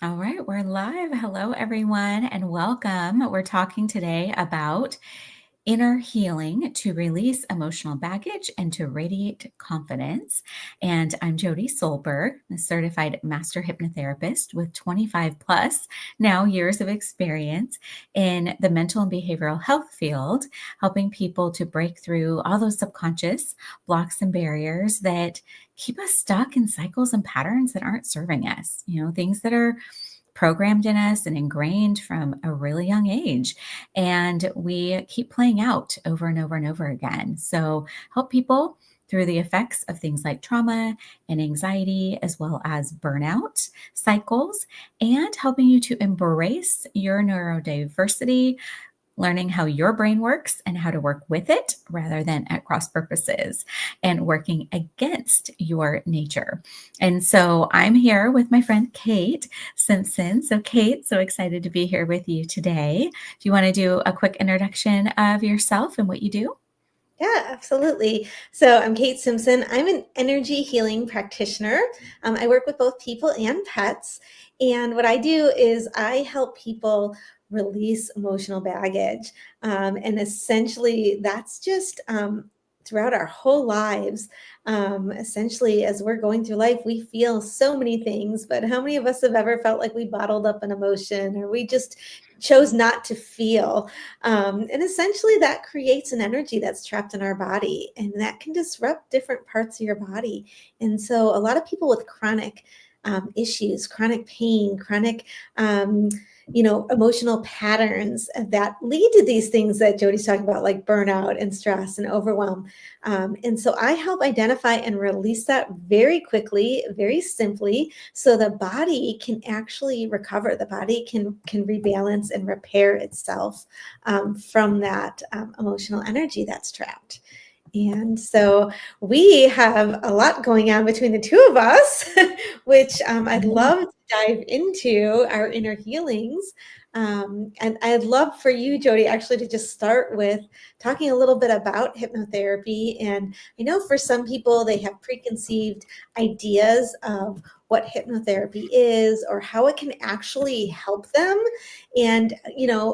All right, we're live. Hello, everyone, and welcome. We're talking today about inner healing to release emotional baggage and to radiate confidence. And I'm Jodie Solberg, a certified master hypnotherapist with 25 plus now years of experience in the mental and behavioral health field, helping people to break through all those subconscious blocks and barriers that keep us stuck in cycles and patterns that aren't serving us, things that are programmed in us and ingrained from a really young age. And we keep playing out over and over and over again. So, help people through the effects of things like trauma and anxiety, as well as burnout cycles, and helping you to embrace your neurodiversity, learning how your brain works and how to work with it rather than at cross purposes and working against your nature. And so I'm here with my friend Kate Simpson. So, Kate, so excited to be here with you today. Do you want to do a quick introduction of yourself and what you do? Yeah, absolutely. So I'm Kate Simpson. I'm an energy healing practitioner. I work with both people and pets. And what I do is I help people release emotional baggage. And essentially, that's just throughout our whole lives. Essentially, as we're going through life, we feel so many things. But how many of us have ever felt like we bottled up an emotion or we just chose not to feel? And essentially, that creates an energy that's trapped in our body, and that can disrupt different parts of your body. And so, a lot of people with chronic issues, chronic pain, chronic emotional patterns that lead to these things that Jodie's talking about, like burnout and stress and overwhelm. And so I help identify and release that very quickly, very simply, so the body can actually recover. The body can rebalance and repair itself from that emotional energy that's trapped. And so we have a lot going on between the two of us, which I'd love to dive into our inner healings. And I'd love for you, Jodie, actually to just start with talking a little bit about hypnotherapy. And I know for some people, they have preconceived ideas of what hypnotherapy is or how it can actually help them and,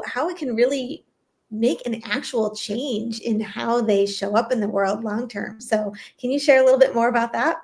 how it can really make an actual change in how they show up in the world long term. So, can you share a little bit more about that?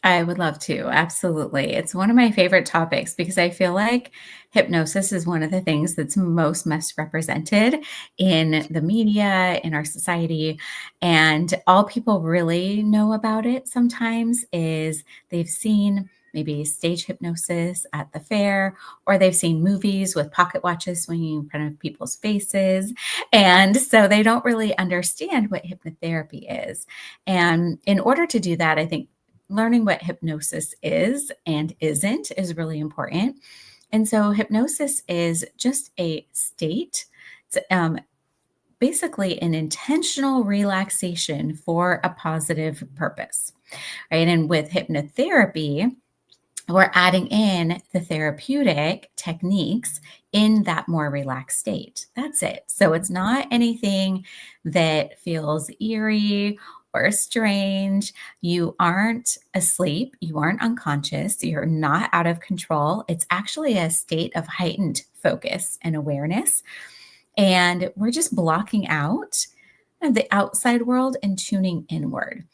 I would love to. Absolutely. It's one of my favorite topics because I feel like hypnosis is one of the things that's most misrepresented in the media, in our society. And all people really know about it sometimes is they've seen maybe stage hypnosis at the fair, or they've seen movies with pocket watches swinging in front of people's faces. And so they don't really understand what hypnotherapy is. And in order to do that, I think learning what hypnosis is and isn't is really important. And so, hypnosis is just a state. It's basically an intentional relaxation for a positive purpose, right? And with hypnotherapy, we're adding in the therapeutic techniques in that more relaxed state. That's it. So it's not anything that feels eerie or strange. You aren't asleep. You aren't unconscious. You're not out of control. It's actually a state of heightened focus and awareness. And we're just blocking out the outside world and tuning inward.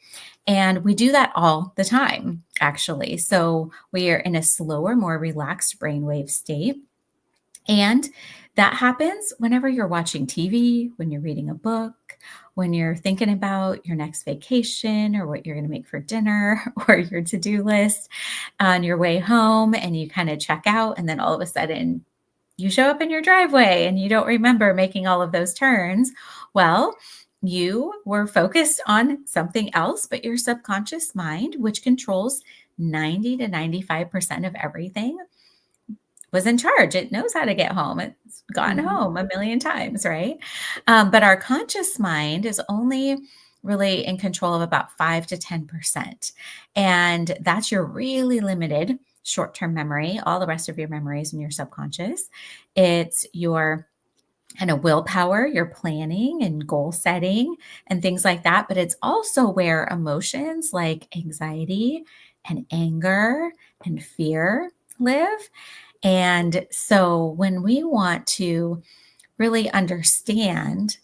And we do that all the time, actually. So we are in a slower, more relaxed brainwave state. And that happens whenever you're watching TV, when you're reading a book, when you're thinking about your next vacation or what you're going to make for dinner or your to do list on your way home, and you kind of check out, and then all of a sudden you show up in your driveway and you don't remember making all of those turns. Well, you were focused on something else, but your subconscious mind, which controls 90 to 95% of everything, was in charge. It knows how to get home. It's gotten Mhm. home a million times, right? But our conscious mind is only really in control of about 5 to 10%. And that's your really limited short term memory. All the rest of your memories in your subconscious. It's your kind of willpower, your planning and goal setting and things like that. But it's also where emotions like anxiety and anger and fear live. And so when we want to really understand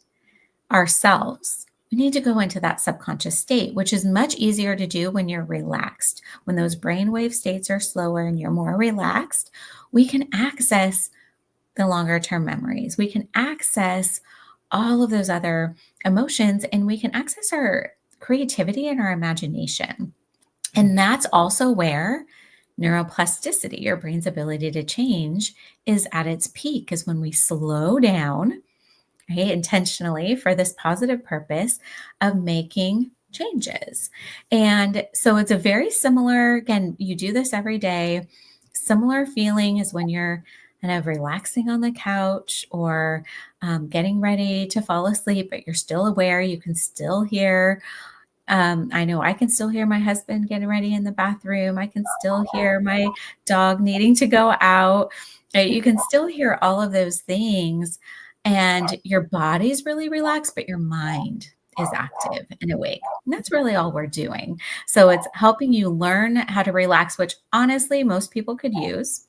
ourselves, we need to go into that subconscious state, which is much easier to do when you're relaxed. When those brainwave states are slower and you're more relaxed, we can access the longer term memories. We can access all of those other emotions, and we can access our creativity and our imagination. And that's also where neuroplasticity, your brain's ability to change, is at its peak, is when we slow down, right, intentionally for this positive purpose of making changes. And so it's a very similar, again, you do this every day. Similar feeling as when you're kind of relaxing on the couch or getting ready to fall asleep, but you're still aware. You can still hear. I know I can still hear my husband getting ready in the bathroom. I can still hear my dog needing to go out. You can still hear all of those things, and your body's really relaxed, but your mind is active and awake. And that's really all we're doing. So it's helping you learn how to relax, which honestly, most people could use.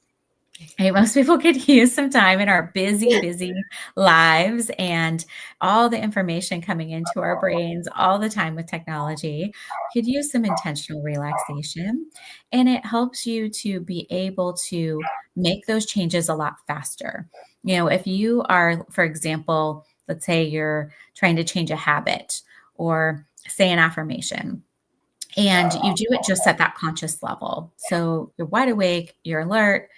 Right? Most people could use some time in our busy, busy lives and all the information coming into our brains all the time with technology. Could use some intentional relaxation, and it helps you to be able to make those changes a lot faster. If you are, for example, let's say you're trying to change a habit or say an affirmation, and you do it just at that conscious level. So you're wide awake, you're alert,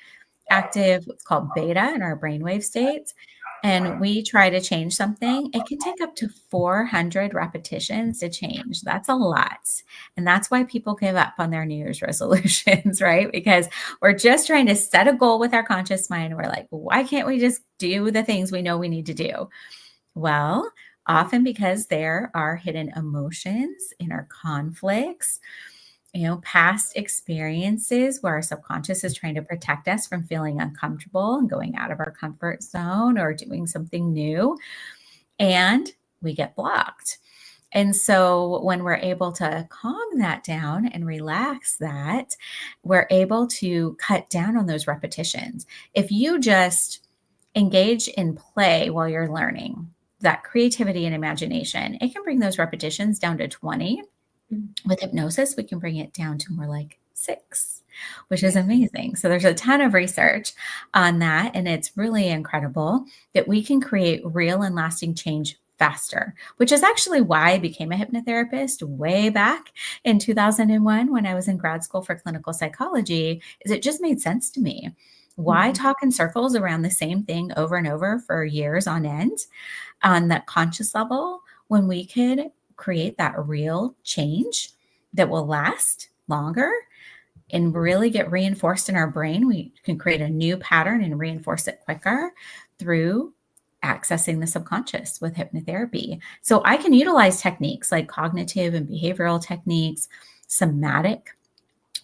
active, what's called beta in our brainwave states, and we try to change something, it can take up to 400 repetitions to change. That's a lot. And that's why people give up on their New Year's resolutions, right? Because we're just trying to set a goal with our conscious mind. We're like, why can't we just do the things we know we need to do? Well, often because there are hidden emotions in our conflicts, past experiences where our subconscious is trying to protect us from feeling uncomfortable and going out of our comfort zone or doing something new, and we get blocked. And so when we're able to calm that down and relax that, we're able to cut down on those repetitions. If you just engage in play while you're learning, that creativity and imagination, it can bring those repetitions down to 20. With hypnosis, we can bring it down to more like 6, which is amazing. So there's a ton of research on that, and it's really incredible that we can create real and lasting change faster, which is actually why I became a hypnotherapist way back in 2001 when I was in grad school for clinical psychology, is it just made sense to me. Why talk in circles around the same thing over and over for years on end on that conscious level when we could create that real change that will last longer and really get reinforced in our brain? We can create a new pattern and reinforce it quicker through accessing the subconscious with hypnotherapy. So I can utilize techniques like cognitive and behavioral techniques, somatic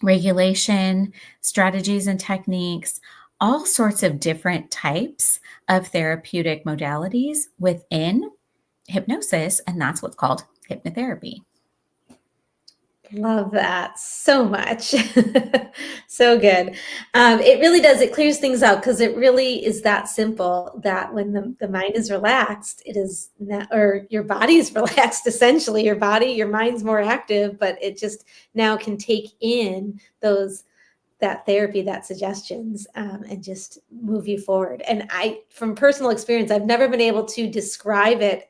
regulation strategies and techniques, all sorts of different types of therapeutic modalities within hypnosis, and that's what's called hypnotherapy. Love that so much. So good. It really does. It clears things out because it really is that simple that when the mind is relaxed, it is not, or your body is relaxed, essentially. Your mind's more active, but it just now can take in that therapy, that suggestions, and just move you forward. And from personal experience, I've never been able to describe it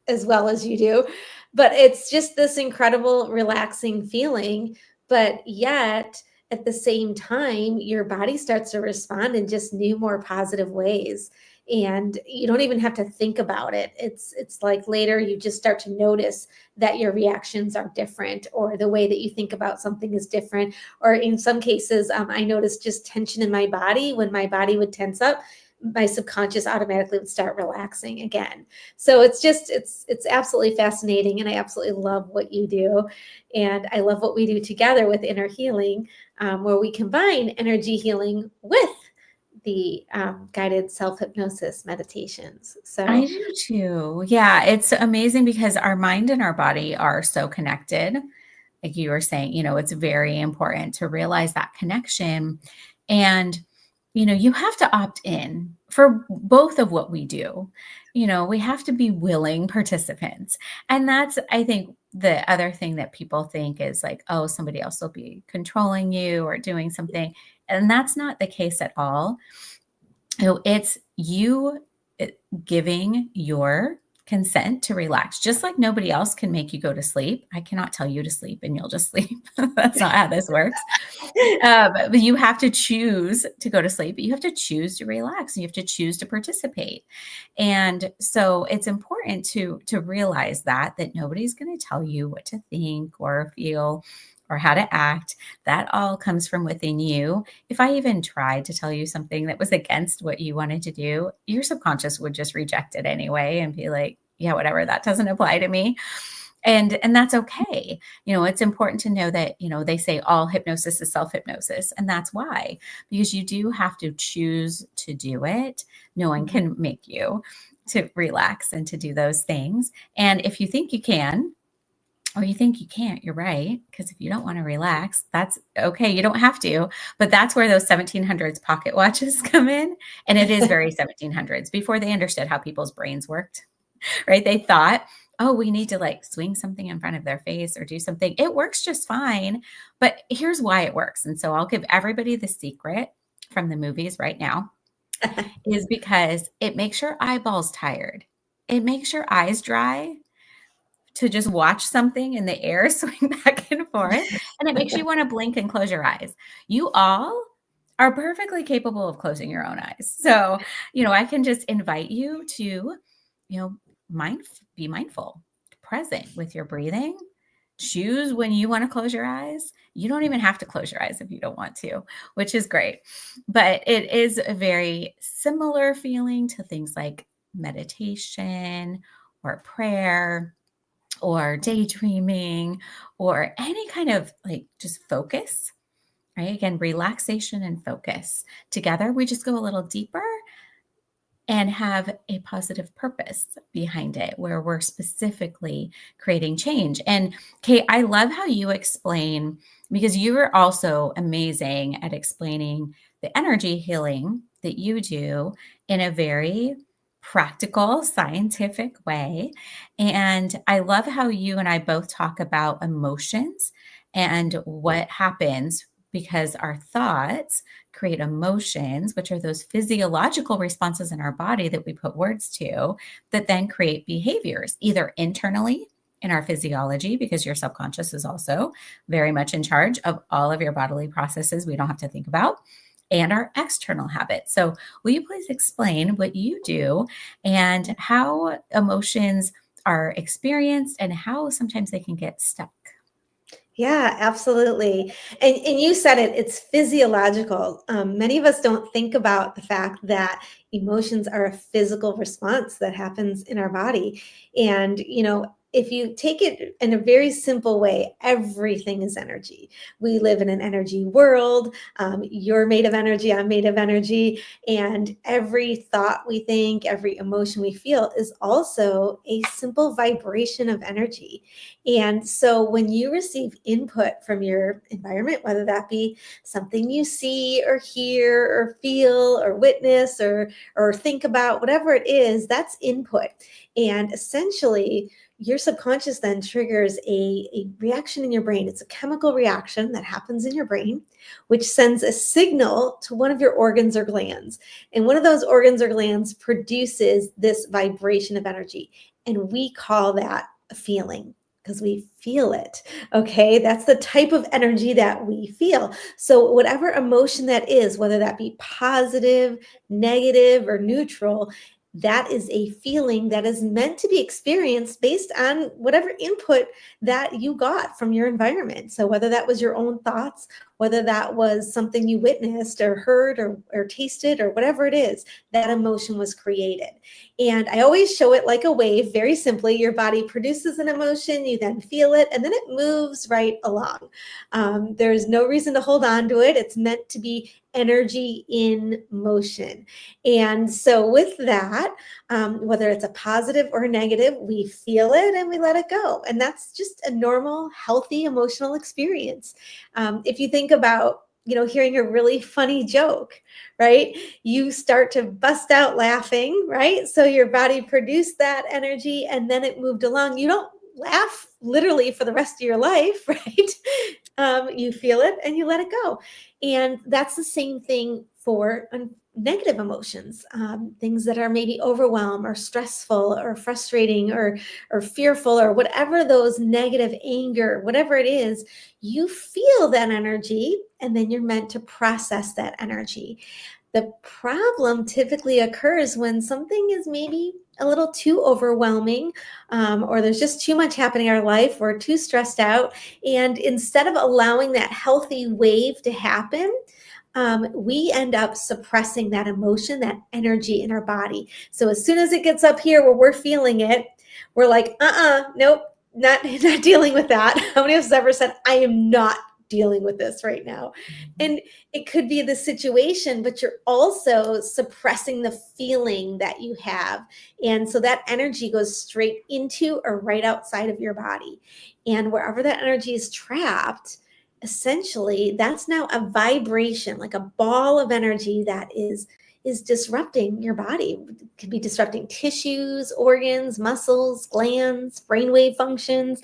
as well as you do, but it's just this incredible relaxing feeling, but yet at the same time your body starts to respond in just new, more positive ways, and you don't even have to think about it. It's like later you just start to notice that your reactions are different, or the way that you think about something is different, or in some cases I noticed just tension in my body. When my body would tense up, my subconscious automatically would start relaxing again. So it's absolutely fascinating, and I absolutely love what you do, and I love what we do together with Inner Healing, where we combine energy healing with the guided self-hypnosis meditations. So I do too. Yeah, it's amazing because our mind and our body are so connected. Like you were saying, it's very important to realize that connection. And you have to opt in for both of what we do. We have to be willing participants. And that's, I think, the other thing that people think is like, oh, somebody else will be controlling you or doing something. And that's not the case at all. It's you giving your consent to relax, just like nobody else can make you go to sleep. I cannot tell you to sleep and you'll just sleep. That's not how this works. But you have to choose to go to sleep, but you have to choose to relax. You have to choose to participate. And so it's important to realize that nobody's going to tell you what to think or feel or how to act. That all comes from within you. If I even tried to tell you something that was against what you wanted to do, your subconscious would just reject it anyway and be like, yeah, whatever, that doesn't apply to me. And that's okay. It's important to know that, they say all hypnosis is self-hypnosis. And that's why, because you do have to choose to do it. No one can make you to relax and to do those things. And if you think you can, or you think you can't, you're right. Because if you don't want to relax, that's okay. You don't have to. But that's where those 1700s pocket watches come in. And it is very 1700s, before they understood how people's brains worked, right? They thought, oh, we need to like swing something in front of their face or do something. It works just fine. But here's why it works. And so I'll give everybody the secret from the movies right now is because it makes your eyeballs tired. It makes your eyes dry to just watch something in the air swing back and forth. And it makes you want to blink and close your eyes. You all are perfectly capable of closing your own eyes. So, I can just invite you to, be mindful, present with your breathing. Choose when you want to close your eyes. You don't even have to close your eyes if you don't want to, which is great. But it is a very similar feeling to things like meditation or prayer or daydreaming or any kind of like just focus, right? Again, relaxation and focus together. We just go a little deeper and have a positive purpose behind it where we're specifically creating change. And Kate, I love how you explain, because you are also amazing at explaining the energy healing that you do in a very practical, scientific way. And I love how you and I both talk about emotions and what happens because our thoughts create emotions, which are those physiological responses in our body that we put words to, that then create behaviors, either internally in our physiology, because your subconscious is also very much in charge of all of your bodily processes we don't have to think about, and our external habits. So will you please explain what you do and how emotions are experienced and how sometimes they can get stuck? Yeah, absolutely. And you said it, it's physiological. Many of us don't think about the fact that emotions are a physical response that happens in our body. And, if you take it in a very simple way, everything is energy. We live in an energy world. You're made of energy, I'm made of energy. And every thought we think, every emotion we feel is also a simple vibration of energy. And so when you receive input from your environment, whether that be something you see or hear or feel or witness or think about, whatever it is, that's input. And essentially, your subconscious then triggers a reaction in your brain. It's a chemical reaction that happens in your brain, which sends a signal to one of your organs or glands. And one of those organs or glands produces this vibration of energy. And we call that a feeling, because we feel it. Okay. That's the type of energy that we feel. So whatever emotion that is, whether that be positive, negative, or neutral, that is a feeling that is meant to be experienced based on whatever input that you got from your environment. So whether that was your own thoughts, whether that was something you witnessed or heard or tasted or whatever it is, that emotion was created. And I always show it like a wave, very simply. Your body produces an emotion, you then feel it, and then it moves right along. There's no reason to hold on to it. It's meant to be energy in motion. And so with that, whether it's a positive or a negative, we feel it and we let it go. And that's just a normal, healthy emotional experience. If you think about hearing a really funny joke, right? You start to bust out laughing, right? So your body produced that energy and then it moved along. You don't laugh literally for the rest of your life, right? You feel it and you let it go. And that's the same thing for negative emotions, things that are maybe overwhelmed or stressful or frustrating or fearful or whatever, those negative anger, whatever it is, you feel that energy and then you're meant to process that energy. The problem typically occurs when something is maybe a little too overwhelming, or there's just too much happening in our life. We're too stressed out. And instead of allowing that healthy wave to happen, we end up suppressing that emotion, that energy in our body. So as soon as it gets up here where we're feeling it, we're like, nope, not dealing with that. How many of us have ever said, I am not dealing with this right now? And it could be the situation, but you're also suppressing the feeling that you have. And so that energy goes straight into or right outside of your body. And wherever that energy is trapped, essentially that's now a vibration, like a ball of energy that is disrupting your body. It could be disrupting tissues, organs, muscles, glands, brainwave functions.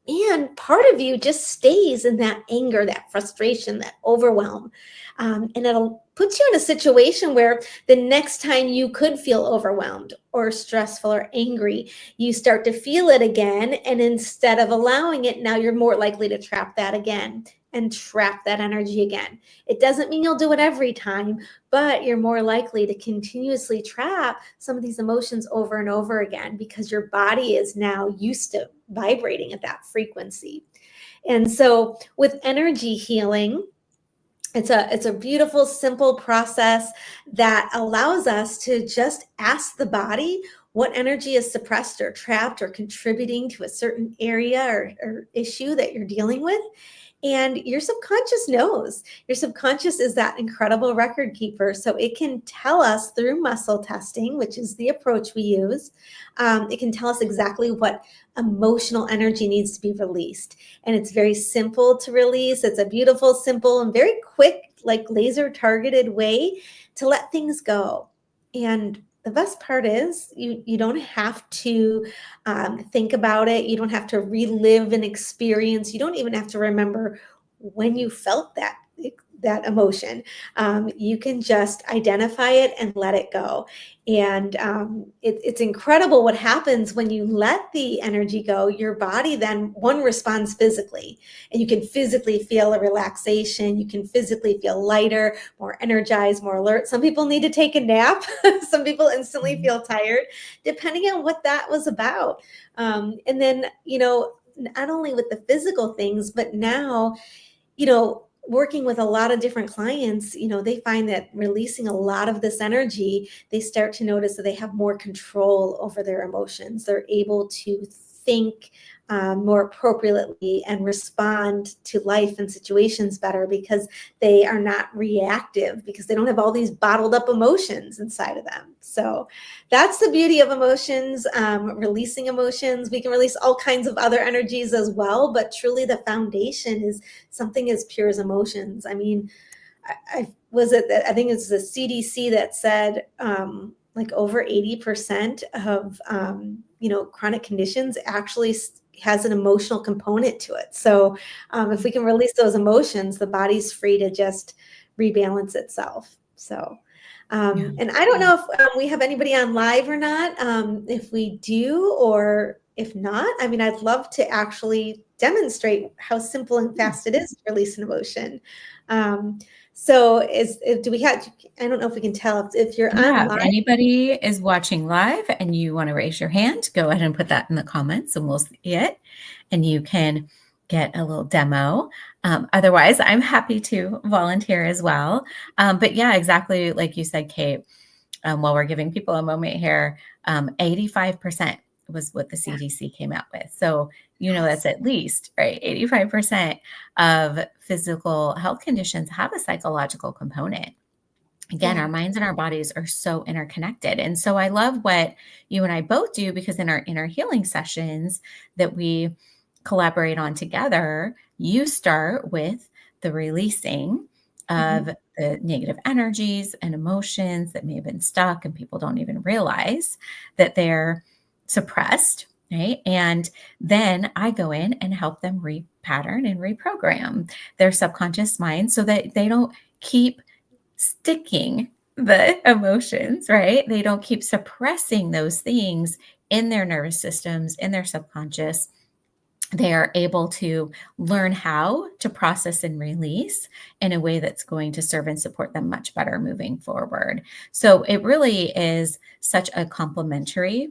And part of you just stays in that anger, that frustration, that overwhelm. And it'll put you in a situation where the next time you could feel overwhelmed or stressful or angry, you start to feel it again. And instead of allowing it, now you're more likely to trap that again and trap that energy again. It doesn't mean you'll do it every time, but you're more likely to continuously trap some of these emotions over and over again because your body is now used to vibrating at that frequency. And so with energy healing, it's a beautiful, simple process that allows us to just ask the body what energy is suppressed or trapped or contributing to a certain area or issue that you're dealing with. And your subconscious knows. Your subconscious is that incredible record keeper. So it can tell us through muscle testing, which is the approach we use. It can tell us exactly what emotional energy needs to be released. And it's very simple to release. It's a beautiful, simple, and very quick, like laser targeted way to let things go. And the best part is you don't have to think about it. You don't have to relive an experience. You don't even have to remember when you felt that emotion. You can just identify it and let it go. And it's incredible what happens when you let the energy go. Your body then, responds physically, and you can physically feel a relaxation. You can physically feel lighter, more energized, more alert. Some people need to take a nap. Some people instantly feel tired, depending on what that was about. And then, not only with the physical things, but now, working with a lot of different clients, they find that releasing a lot of this energy, they start to notice that they have more control over their emotions. They're able to think more appropriately and respond to life and situations better because they are not reactive, because they don't have all these bottled up emotions inside of them. So that's the beauty of emotions, releasing emotions. We can release all kinds of other energies as well, but truly the foundation is something as pure as emotions. I mean, I think it's the CDC that said like over 80% of chronic conditions actually has an emotional component to it. So if we can release those emotions, the body's free to just rebalance itself. So and I don't know if we have anybody on live or not. If we do, or if not, I mean, I'd love to actually demonstrate how simple and fast it is to release an emotion. So do we have, I don't know if we can tell if you're on live. If anybody is watching live and you want to raise your hand, go ahead and put that in the comments and we'll see it. And you can get a little demo. Otherwise, I'm happy to volunteer as well. But yeah, exactly like you said, Kate, while we're giving people a moment here, 85% was what the CDC came out with. So, that's at least, right? 85% of physical health conditions have a psychological component. Again, our minds and our bodies are so interconnected. And so I love what you and I both do, because in our inner healing sessions that we collaborate on together, you start with the releasing of the negative energies and emotions that may have been stuck, and people don't even realize that they're suppressed, right? And then I go in and help them repattern and reprogram their subconscious mind so that they don't keep sticking the emotions, right? They don't keep suppressing those things in their nervous systems, in their subconscious. They are able to learn how to process and release in a way that's going to serve and support them much better moving forward. So it really is such a complementary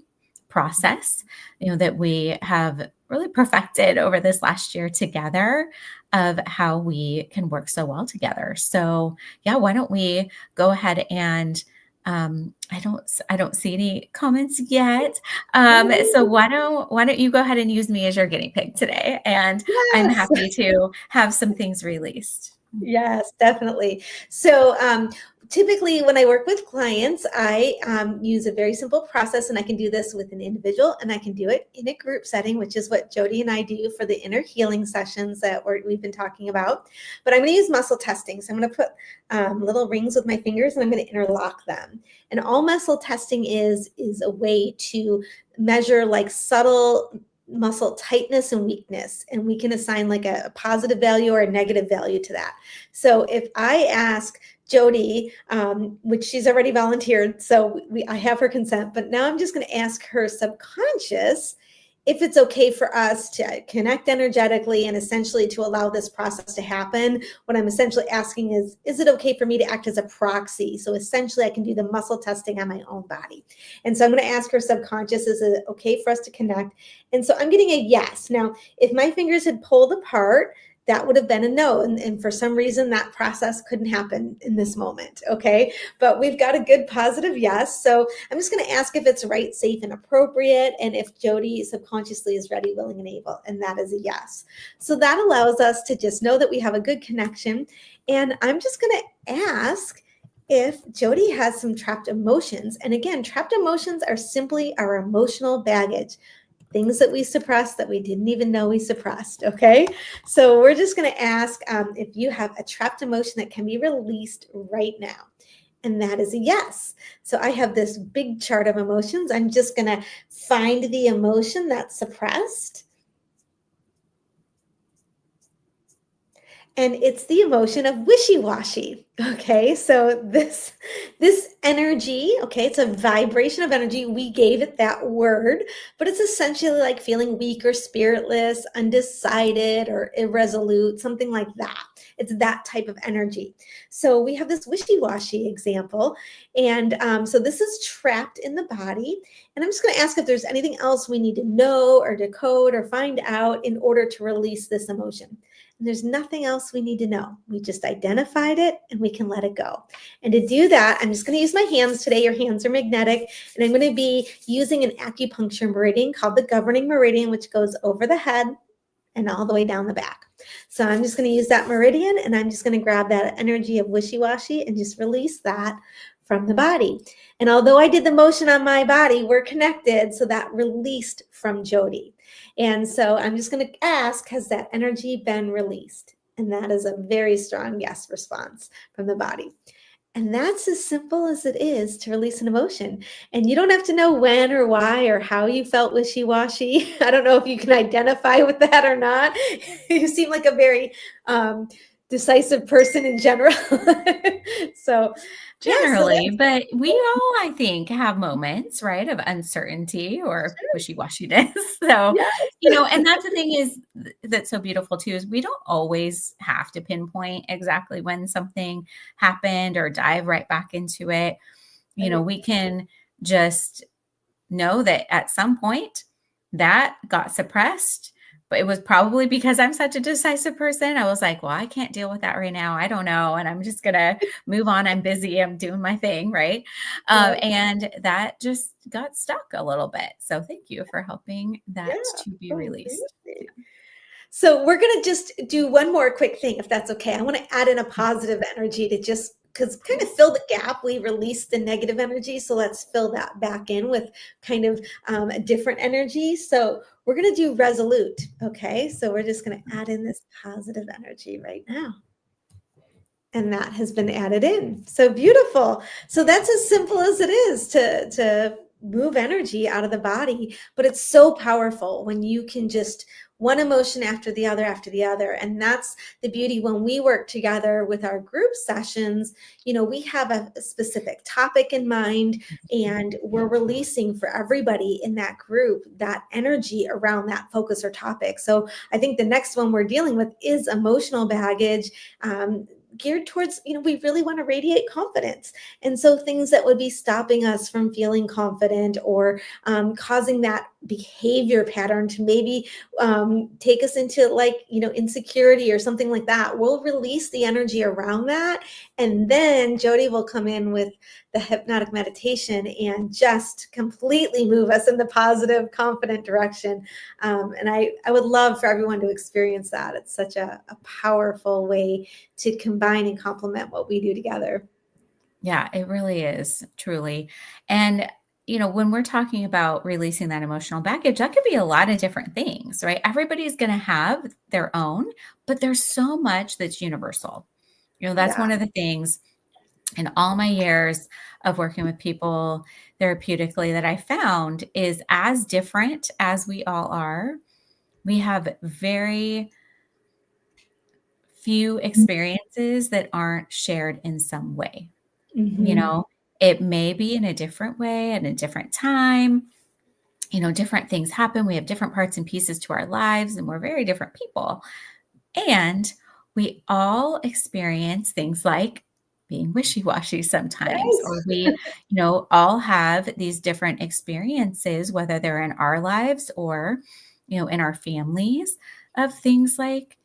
process, that we have really perfected over this last year together of how we can work so well together. So yeah, why don't we go ahead and I don't see any comments yet. So why don't you go ahead and use me as your guinea pig today? And I'm Yes. happy to have some things released. Yes, definitely. So typically when I work with clients, I use a very simple process, and I can do this with an individual and I can do it in a group setting, which is what Jodie and I do for the inner healing sessions that we've been talking about. But I'm going to use muscle testing. So I'm going to put little rings with my fingers and I'm going to interlock them. And all muscle testing is a way to measure like subtle muscle tightness and weakness, and we can assign like a positive value or a negative value to that. So if I ask Jodie, which she's already volunteered, so I have her consent, but now I'm just going to ask her subconscious if it's okay for us to connect energetically and essentially to allow this process to happen. What I'm essentially asking is it okay for me to act as a proxy? So essentially I can do the muscle testing on my own body. And so I'm going to ask her subconscious, is it okay for us to connect? And so I'm getting a yes. Now, if my fingers had pulled apart, that would have been a no. And for some reason, that process couldn't happen in this moment. Okay. But we've got a good positive yes. So I'm just going to ask if it's right, safe, and appropriate. And if Jodie subconsciously is ready, willing, and able. And that is a yes. So that allows us to just know that we have a good connection. And I'm just going to ask if Jodie has some trapped emotions. And again, trapped emotions are simply our emotional baggage, things that we suppressed that we didn't even know we suppressed. Okay. So we're just going to ask if you have a trapped emotion that can be released right now. And that is a yes. So I have this big chart of emotions. I'm just going to find the emotion that's suppressed. And it's the emotion of wishy-washy. Okay, so this energy, okay, it's a vibration of energy. We gave it that word, but it's essentially like feeling weak or spiritless, undecided or irresolute, something like that. It's that type of energy. So we have this wishy-washy example, and so this is trapped in the body. And I'm just going to ask if there's anything else we need to know or decode or find out in order to release this emotion. And there's nothing else we need to know. We just identified it and we can let it go. And to do that, I'm just going to use my hands today. Your hands are magnetic. And I'm going to be using an acupuncture meridian called the governing meridian, which goes over the head and all the way down the back. So I'm just going to use that meridian, and I'm just going to grab that energy of wishy-washy and just release that from the body. And although I did the motion on my body, we're connected. So that released from Jodie. And so I'm just going to ask, has that energy been released? And that is a very strong yes response from the body. And that's as simple as it is to release an emotion. And you don't have to know when or why or how you felt wishy-washy. I don't know if you can identify with that or not. You seem like a very decisive person in general. So Generally, but we all, I think, have moments, right, of uncertainty or wishy-washiness. So, yes. and that's the thing is that's so beautiful too, is we don't always have to pinpoint exactly when something happened or dive right back into it. We can just know that at some point that got suppressed, but it was probably because I'm such a decisive person. I was like, well, I can't deal with that right now. I don't know. And I'm just going to move on. I'm busy. I'm doing my thing. Right. And that just got stuck a little bit. So thank you for helping that to be released. Yeah. So we're going to just do one more quick thing, if that's okay. I want to add in a positive energy to just because kind of fill the gap. We released the negative energy. So let's fill that back in with kind of a different energy. So we're going to do resolute. Okay. So we're just going to add in this positive energy right now. And that has been added in. So beautiful. So that's as simple as it is to move energy out of the body, but it's so powerful when you can just one emotion after the other. And that's the beauty when we work together with our group sessions. We have a specific topic in mind, and we're releasing for everybody in that group that energy around that focus or topic. So I think the next one we're dealing with is emotional baggage, geared towards, we really want to radiate confidence. And so things that would be stopping us from feeling confident, or causing that behavior pattern to maybe take us into insecurity or something like that, we'll release the energy around that. And then Jodie will come in with the hypnotic meditation and just completely move us in the positive, confident direction. And I would love for everyone to experience that. It's such a powerful way to combine and complement what we do together. Yeah, it really is, truly. And, when we're talking about releasing that emotional baggage, that could be a lot of different things, right? Everybody's going to have their own, but there's so much that's universal. That's Yeah. one of the things in all my years of working with people therapeutically that I found is, as different as we all are, we have very few experiences that aren't shared in some way. You Mm-hmm. know, it may be in a different way at a different time. Different things happen. We have different parts and pieces to our lives, and we're very different people. And we all experience things like being wishy-washy sometimes, or Yes. we, all have these different experiences, whether they're in our lives or, in our families, of things like,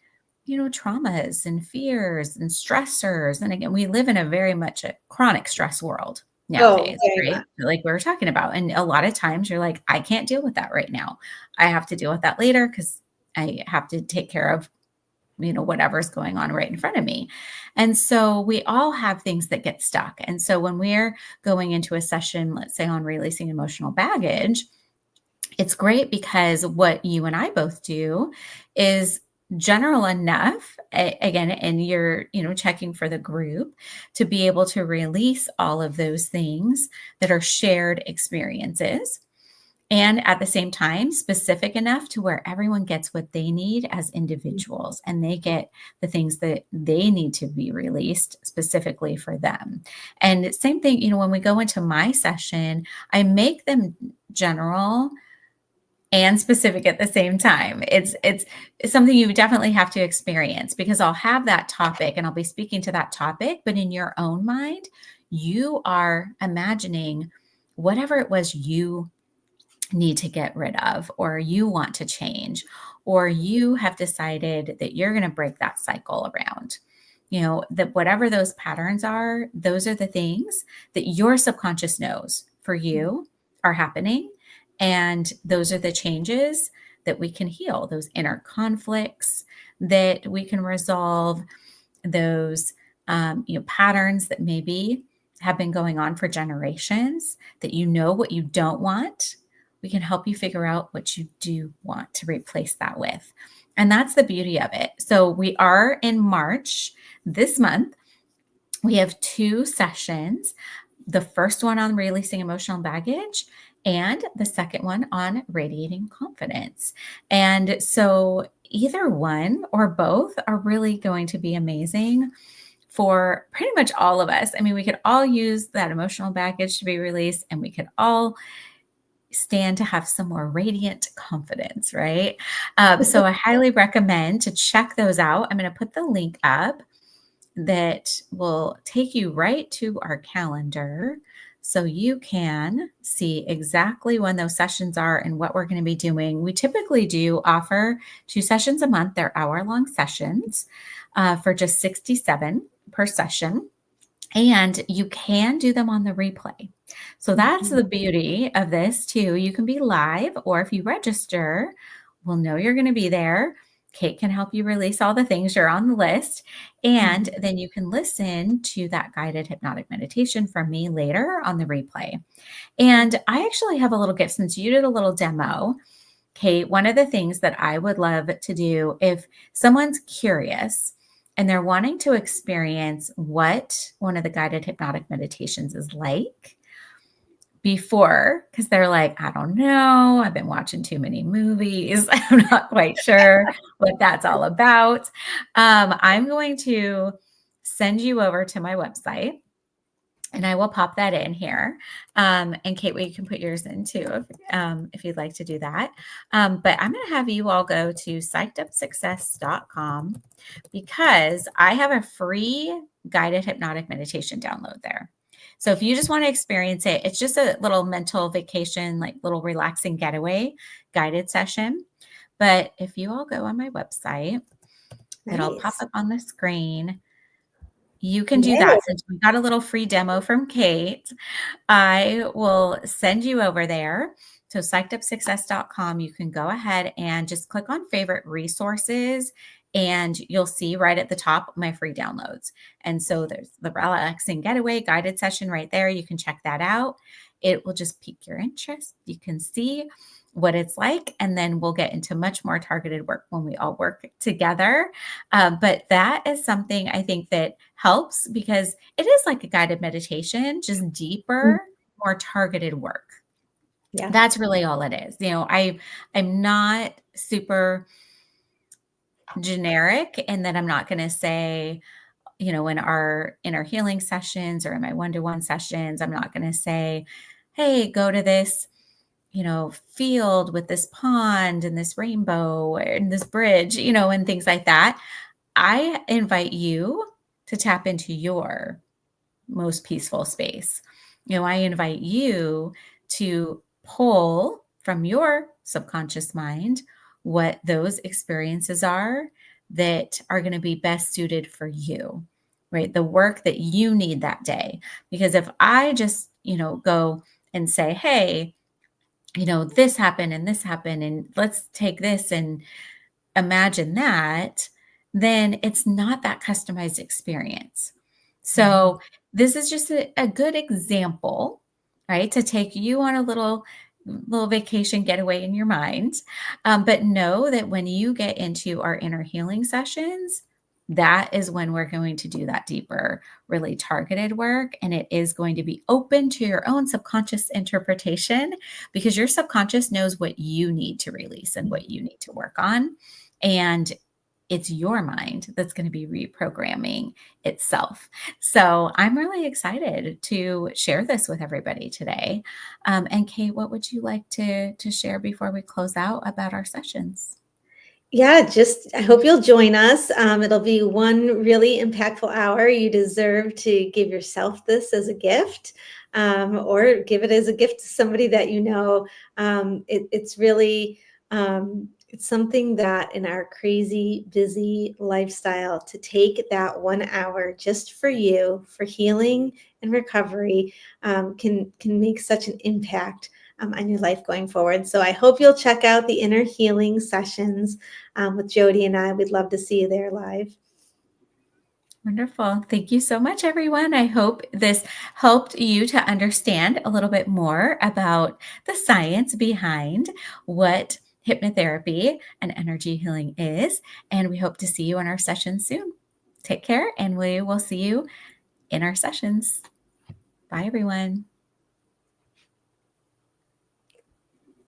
traumas and fears and stressors. And again, we live in a very much a chronic stress world Oh, nowadays, very right? much. Like we were talking about. And a lot of times you're like, I can't deal with that right now. I have to deal with that later because I have to take care of, whatever's going on right in front of me. And so we all have things that get stuck. And so when we're going into a session, let's say on releasing emotional baggage, it's great because what you and I both do is general enough, again, and you're, checking for the group to be able to release all of those things that are shared experiences. And at the same time, specific enough to where everyone gets what they need as individuals, and they get the things that they need to be released specifically for them. And same thing, when we go into my session, I make them general and specific at the same time. It's something you definitely have to experience, because I'll have that topic and I'll be speaking to that topic, but in your own mind, you are imagining whatever it was you need to get rid of, or you want to change, or you have decided that you're going to break that cycle around. That whatever those patterns are, those are the things that your subconscious knows for you are happening. And those are the changes that we can heal, those inner conflicts that we can resolve, those patterns that maybe have been going on for generations, that what you don't want. We can help you figure out what you do want to replace that with. And that's the beauty of it. So we are in March this month. We have 2 sessions. The first one on releasing emotional baggage, and the second one on radiating confidence. And so either one or both are really going to be amazing for pretty much all of us. I mean, we could all use that emotional baggage to be released, and we could all stand to have some more radiant confidence, right? So I highly recommend to check those out. I'm going to put the link up that will take you right to our calendar so you can see exactly when those sessions are and what we're going to be doing. We typically do offer 2 sessions a month. They're hour-long sessions for just $67 per session. And you can do them on the replay. So that's the beauty of this too. You can be live, or if you register, we'll know you're going to be there. Kate can help you release all the things you're on the list. And then you can listen to that guided hypnotic meditation from me later on the replay. And I actually have a little gift since you did a little demo. Kate, one of the things that I would love to do, if someone's curious and they're wanting to experience what one of the guided hypnotic meditations is like before, because they're like, I don't know, I've been watching too many movies. I'm not quite sure what that's all about. I'm going to send you over to my website. And I will pop that in here. And Kate, you can put yours in too if you'd like to do that. But I'm going to have you all go to psychedupsuccess.com because I have a free guided hypnotic meditation download there. So if you just want to experience it, it's just a little mental vacation, like little relaxing getaway guided session. But if you all go on my website, it'll pop Nice. up on the screen. You can do Yay. that since we got a little free demo from Kate. I will send you over there. So psychedupsuccess.com, you can go ahead and just click on favorite resources and you'll see right at the top my free downloads. And so there's the relaxing getaway guided session right there. You can check that out. It will just pique your interest. You can see what it's like, and then we'll get into much more targeted work when we all work together. But that is something I think that helps because it is like a guided meditation, just deeper, more targeted work. Yeah. That's really all it is. I'm not super generic in that I'm not going to say, in our inner healing sessions or in my one-to-one sessions, I'm not going to say, hey, go to this field with this pond and this rainbow and this bridge, and things like that. I invite you to tap into your most peaceful space. I invite you to pull from your subconscious mind what those experiences are that are going to be best suited for you, right? The work that you need that day. Because if I just, go and say, hey, this happened and let's take this and imagine that, then it's not that customized experience. So this is just a good example, right? To take you on a little vacation getaway in your mind. But know that when you get into our inner healing sessions, that is when we're going to do that deeper, really targeted work. And it is going to be open to your own subconscious interpretation because your subconscious knows what you need to release and what you need to work on. And it's your mind that's going to be reprogramming itself. So I'm really excited to share this with everybody today. And Kate, what would you like to share before we close out about our sessions? Yeah, I hope you'll join us. It'll be one really impactful hour. You deserve to give yourself this as a gift, or give it as a gift to somebody that you know. It's really it's something that in our crazy, busy lifestyle, to take that 1 hour just for you, for healing and recovery, can make such an impact on your life going forward. So I hope you'll check out the inner healing sessions with Jodie and I. We'd love to see you there live. Wonderful. Thank you so much, everyone. I hope this helped you to understand a little bit more about the science behind what hypnotherapy and energy healing is. And we hope to see you in our session soon. Take care, and we will see you in our sessions. Bye, everyone.